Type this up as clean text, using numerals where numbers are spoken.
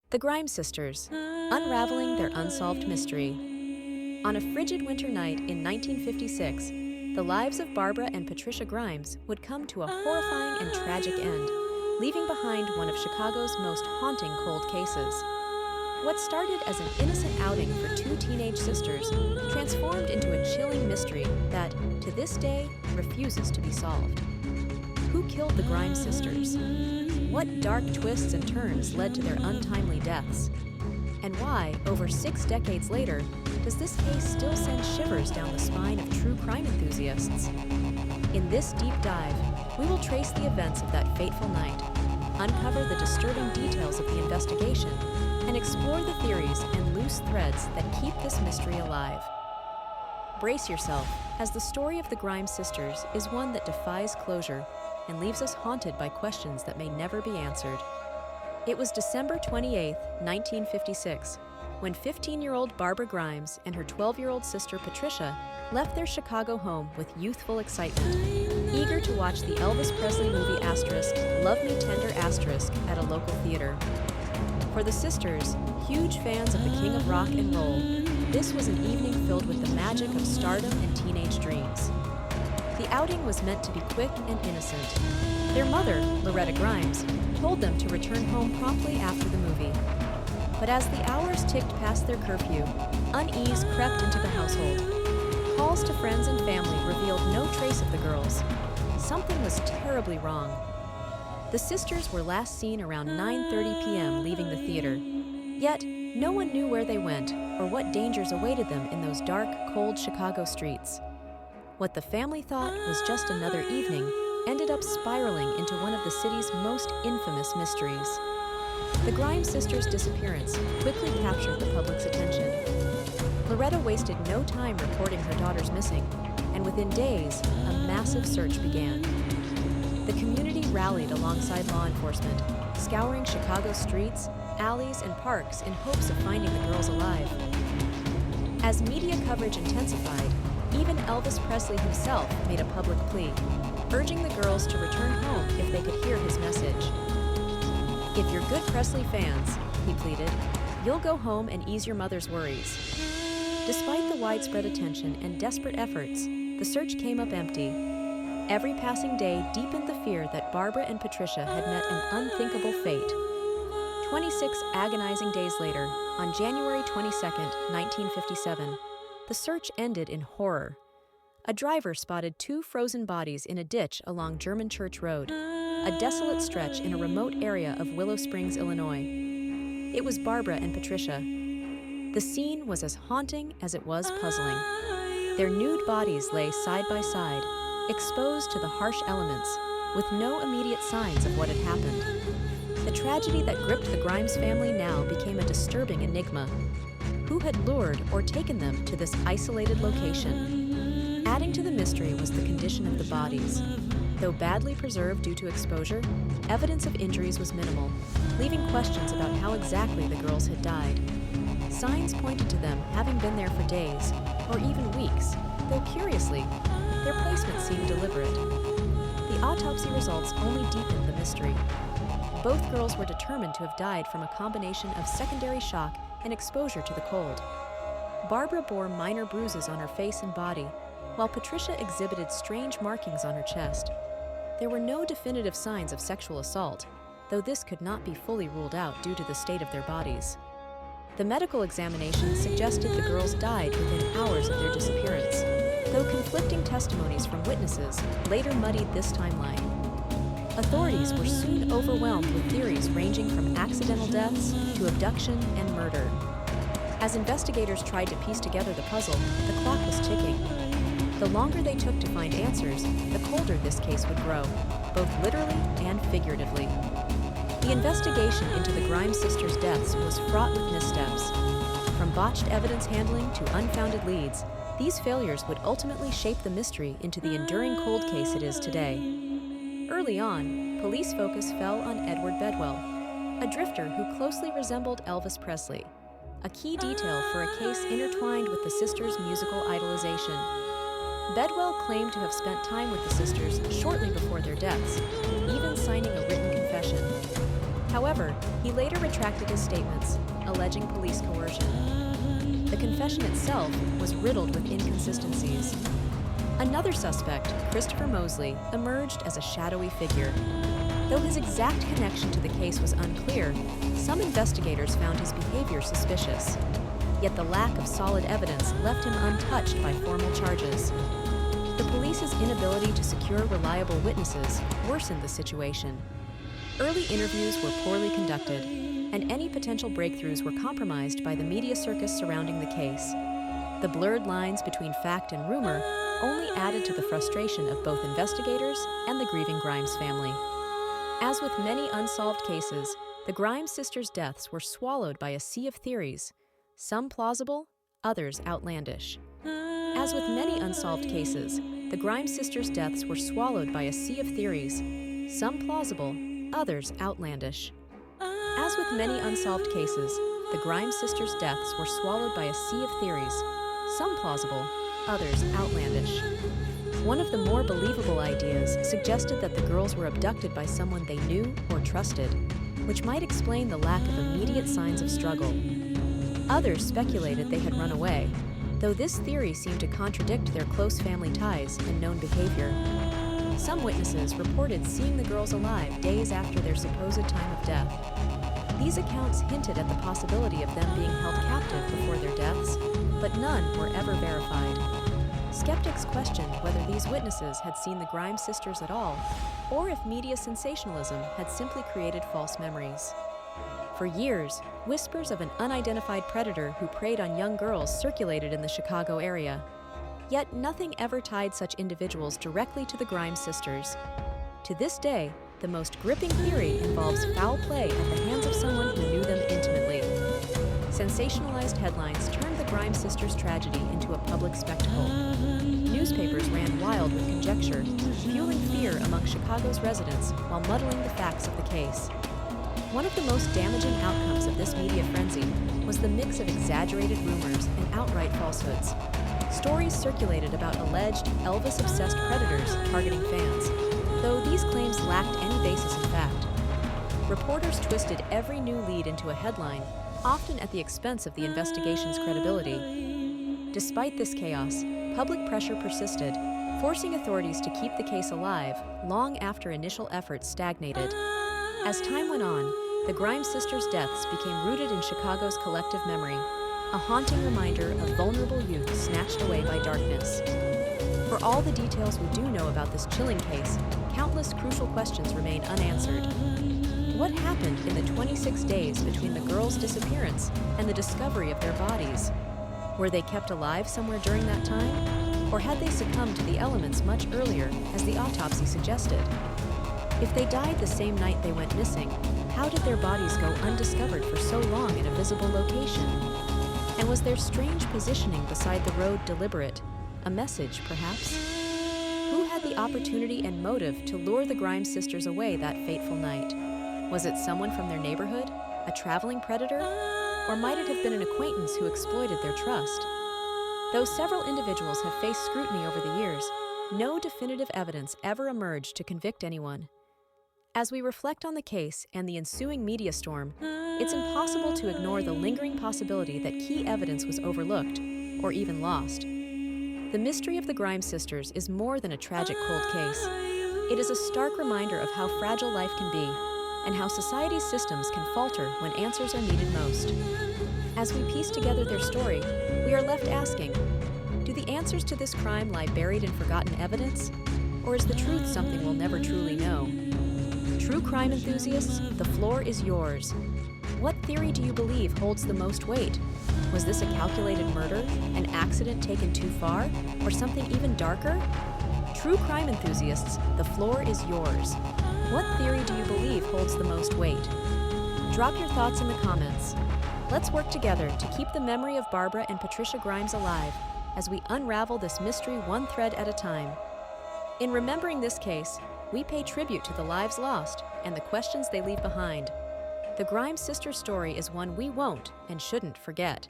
The Grimes sisters, unraveling their unsolved mystery. On a frigid winter night in 1956, the lives of Barbara and Patricia Grimes would come to a horrifying and tragic end, leaving behind one of Chicago's most haunting cold cases. What started as an innocent outing for two teenage sisters transformed into a chilling mystery that, to this day, refuses to be solved. Who killed the Grimes sisters? What dark twists and turns led to their untimely deaths? And why, over 6 decades later, does this case still send shivers down the spine of true crime enthusiasts? In this deep dive, we will trace the events of that fateful night, uncover the disturbing details of the investigation, and explore the theories and loose threads that keep this mystery alive. Brace yourself, as the story of the Grimes sisters is one that defies closure and leaves us haunted by questions that may never be answered. It was December 28, 1956, when 15-year-old Barbara Grimes and her 12-year-old sister Patricia left their Chicago home with youthful excitement, eager to watch the Elvis Presley movie Love Me Tender at a local theater. For the sisters, huge fans of the King of Rock and Roll, this was an evening filled with the magic of stardom and teenage dreams. The outing was meant to be quick and innocent. Their mother, Loretta Grimes, told them to return home promptly after the movie. But as the hours ticked past their curfew, unease crept into the household. Calls to friends and family revealed no trace of the girls. Something was terribly wrong. The sisters were last seen around 9:30 p.m. leaving the theater. Yet, no one knew where they went or what dangers awaited them in those dark, cold Chicago streets. What the family thought was just another evening ended up spiraling into one of the city's most infamous mysteries. The Grimes sisters' disappearance quickly captured the public's attention. Loretta wasted no time reporting her daughters missing, and within days, a massive search began. The community rallied alongside law enforcement, scouring Chicago's streets, alleys, and parks in hopes of finding the girls alive. As media coverage intensified, even Elvis Presley himself made a public plea, urging the girls to return home if they could hear his message. "If you're good Presley fans," he pleaded, "you'll go home and ease your mother's worries." Despite the widespread attention and desperate efforts, the search came up empty. Every passing day deepened the fear that Barbara and Patricia had met an unthinkable fate. 26 agonizing days later, on January 22, 1957, the search ended in horror. A driver spotted 2 frozen bodies in a ditch along German Church Road, a desolate stretch in a remote area of Willow Springs, Illinois. It was Barbara and Patricia. The scene was as haunting as it was puzzling. Their nude bodies lay side by side, exposed to the harsh elements, with no immediate signs of what had happened. The tragedy that gripped the Grimes family now became a disturbing enigma. Who had lured or taken them to this isolated location? Adding to the mystery was the condition of the bodies. Though badly preserved due to exposure, evidence of injuries was minimal, leaving questions about how exactly the girls had died. Signs pointed to them having been there for days, or even weeks, though curiously, their placement seemed deliberate. The autopsy results only deepened the mystery. Both girls were determined to have died from a combination of secondary shock and exposure to the cold. Barbara bore minor bruises on her face and body, while Patricia exhibited strange markings on her chest. There were no definitive signs of sexual assault, though this could not be fully ruled out due to the state of their bodies. The medical examination suggested the girls died within hours of their disappearance, though conflicting testimonies from witnesses later muddied this timeline. Authorities were soon overwhelmed with theories ranging from accidental deaths to abduction and murder. As investigators tried to piece together the puzzle, the clock was ticking. The longer they took to find answers, the colder this case would grow, both literally and figuratively. The investigation into the Grimes sisters' deaths was fraught with missteps. From botched evidence handling to unfounded leads, these failures would ultimately shape the mystery into the enduring cold case it is today. Early on, police focus fell on Edward Bedwell, a drifter who closely resembled Elvis Presley, a key detail for a case intertwined with the sisters' musical idolization. Bedwell claimed to have spent time with the sisters shortly before their deaths, even signing a written confession. However, he later retracted his statements, alleging police coercion. The confession itself was riddled with inconsistencies. Another suspect, Christopher Mosley, emerged as a shadowy figure. Though his exact connection to the case was unclear, some investigators found his behavior suspicious. Yet the lack of solid evidence left him untouched by formal charges. The police's inability to secure reliable witnesses worsened the situation. Early interviews were poorly conducted, and any potential breakthroughs were compromised by the media circus surrounding the case. The blurred lines between fact and rumor only added to the frustration of both investigators and the grieving Grimes family. As with many unsolved cases, the Grimes sisters' deaths were swallowed by a sea of theories, some plausible, others outlandish. As with many unsolved cases, the Grimes sisters' deaths were swallowed by a sea of theories, some plausible, others outlandish. As with many unsolved cases, the Grimes sisters' deaths were swallowed by a sea of theories, some plausible, others outlandish. One of the more believable ideas suggested that the girls were abducted by someone they knew or trusted, which might explain the lack of immediate signs of struggle. Others speculated they had run away, though this theory seemed to contradict their close family ties and known behavior. Some witnesses reported seeing the girls alive days after their supposed time of death. These accounts hinted at the possibility of them being held captive before their deaths, but none were ever verified. Skeptics questioned whether these witnesses had seen the Grimes sisters at all, or if media sensationalism had simply created false memories. For years, whispers of an unidentified predator who preyed on young girls circulated in the Chicago area. Yet nothing ever tied such individuals directly to the Grimes sisters. To this day, the most gripping theory involves foul play at the hands of someone who knew them intimately. Sensationalized headlines turned the Grimes sisters' tragedy into a public spectacle. Newspapers ran wild with conjecture, fueling fear among Chicago's residents while muddling the facts of the case. One of the most damaging outcomes of this media frenzy was the mix of exaggerated rumors and outright falsehoods. Stories circulated about alleged Elvis-obsessed predators targeting fans, though these claims lacked any basis in fact. Reporters twisted every new lead into a headline, often at the expense of the investigation's credibility. Despite this chaos, public pressure persisted, forcing authorities to keep the case alive long after initial efforts stagnated. As time went on, the Grimes sisters' deaths became rooted in Chicago's collective memory, a haunting reminder of vulnerable youth snatched away by darkness. For all the details we do know about this chilling case, countless crucial questions remain unanswered. What happened in the 26 days between the girls' disappearance and the discovery of their bodies? Were they kept alive somewhere during that time? Or had they succumbed to the elements much earlier, as the autopsy suggested? If they died the same night they went missing, how did their bodies go undiscovered for so long in a visible location? And was their strange positioning beside the road deliberate? A message, perhaps? Who had the opportunity and motive to lure the Grimes sisters away that fateful night? Was it someone from their neighborhood, a traveling predator, or might it have been an acquaintance who exploited their trust? Though several individuals have faced scrutiny over the years, no definitive evidence ever emerged to convict anyone. As we reflect on the case and the ensuing media storm, it's impossible to ignore the lingering possibility that key evidence was overlooked, or even lost. The mystery of the Grimes sisters is more than a tragic cold case. It is a stark reminder of how fragile life can be, and how society's systems can falter when answers are needed most. As we piece together their story, we are left asking, do the answers to this crime lie buried in forgotten evidence? Or is the truth something we'll never truly know? True crime enthusiasts, the floor is yours. What theory do you believe holds the most weight? Was this a calculated murder, an accident taken too far, or something even darker? True crime enthusiasts, the floor is yours. What theory do you believe holds the most weight? Drop your thoughts in the comments. Let's work together to keep the memory of Barbara and Patricia Grimes alive as we unravel this mystery one thread at a time. In remembering this case, we pay tribute to the lives lost and the questions they leave behind. The Grimes sisters' story is one we won't and shouldn't forget.